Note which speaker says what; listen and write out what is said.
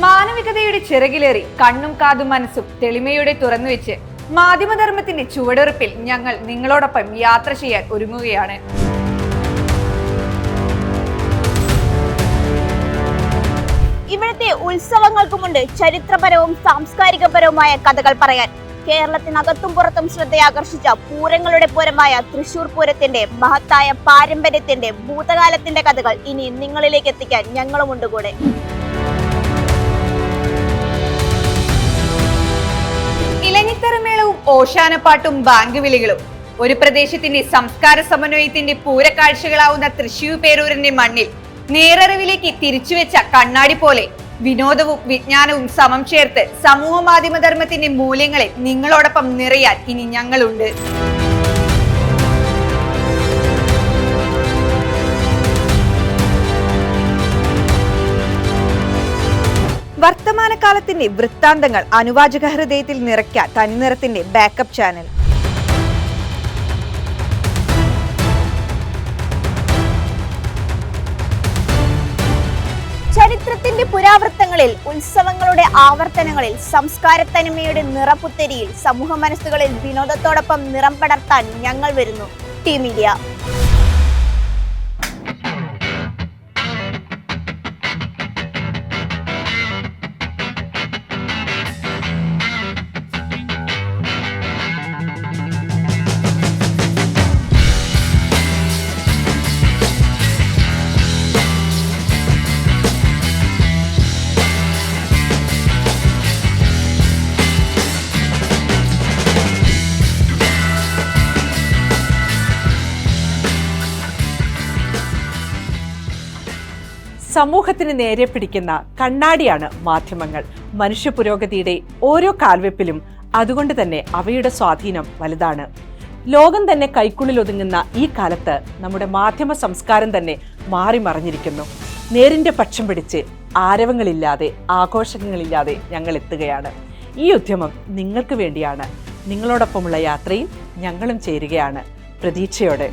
Speaker 1: മാനവികതയുടെ ചിറകിലേറി കണ്ണും കാതും മനസ്സും തെളിമയുടെ തുറന്നുവെച്ച് മാധ്യമധർമ്മത്തിന്റെ ചുവടുറപ്പിൽ ഞങ്ങൾ നിങ്ങളോടൊപ്പം യാത്ര ചെയ്യാൻ ഒരുങ്ങുകയാണ്.
Speaker 2: ഇവിടുത്തെ ഉത്സവങ്ങൾക്കുമുണ്ട് ചരിത്രപരവും സാംസ്കാരികപരവുമായ കഥകൾ പറയാൻ. കേരളത്തിനകത്തും പുറത്തും ശ്രദ്ധയാകർഷിച്ച പൂരങ്ങളുടെ പൂരമായ തൃശൂർ പൂരത്തിന്റെ മഹത്തായ പാരമ്പര്യത്തിന്റെ ഭൂതകാലത്തിന്റെ കഥകൾ ഇനി നിങ്ങളിലേക്ക് എത്തിക്കാൻ ഞങ്ങളുമുണ്ട് കൂടെ.
Speaker 1: ഇലഞ്ഞിത്തറമേളവും ഓശാനപ്പാട്ടും ബാങ്ക് വിളികളും ഒരു പ്രദേശത്തിന്റെ സംസ്കാര സമന്വയത്തിന്റെ പൂരക്കാഴ്ചകളാവുന്ന തൃശൂർ പേരൂരിന്റെ മണ്ണിൽ നേരറിവിലേക്ക് തിരിച്ചുവെച്ച കണ്ണാടി പോലെ വിനോദവും വിജ്ഞാനവും സമം ചേർത്ത് സമൂഹ മാധ്യമധർമ്മത്തിന്റെ മൂല്യങ്ങളെ നിങ്ങളോടൊപ്പം നിറയാൻ ഇനി ഞങ്ങളുണ്ട്. വർത്തമാനകാലത്തിന്റെ വൃത്താന്തങ്ങൾ അനുവാചക ഹൃദയത്തിൽ നിറയ്ക്കാൻ തനിനിറത്തിന്റെ ബാക്കപ്പ് ചാനൽ.
Speaker 2: ചരിത്രത്തിന്റെ പുരാവൃത്തങ്ങളിൽ, ഉത്സവങ്ങളുടെ ആവർത്തനങ്ങളിൽ, സംസ്കാരത്തനിമയുടെ നിറപുത്തരിയിൽ സമൂഹ മനസ്സുകളിൽ വിനോദത്തോടൊപ്പം നിറം പടർത്താൻ ഞങ്ങൾ വരുന്നു. T media.
Speaker 3: സമൂഹത്തിന് നേരെ പിടിക്കുന്ന കണ്ണാടിയാണ് മാധ്യമങ്ങൾ. മനുഷ്യ പുരോഗതിയുടെ ഓരോ കാൽവെപ്പിലും അതുകൊണ്ട് തന്നെ അവയുടെ സ്വാധീനം വലുതാണ്. ലോകം തന്നെ കൈക്കുള്ളിൽ ഒതുങ്ങുന്ന ഈ കാലത്ത് നമ്മുടെ മാധ്യമ സംസ്കാരം തന്നെ മാറി മറിഞ്ഞിരിക്കുന്നു. നേരിന്റെ പക്ഷം പിടിച്ച് ആരവങ്ങളില്ലാതെ ആഘോഷങ്ങളില്ലാതെ ഞങ്ങൾ എത്തുകയാണ്. ഈ ഉദ്യമം നിങ്ങൾക്ക് വേണ്ടിയാണ്. നിങ്ങളോടൊപ്പമുള്ള യാത്രയിൽ ഞങ്ങളും ചേരുകയാണ് പ്രതീക്ഷയോടെ.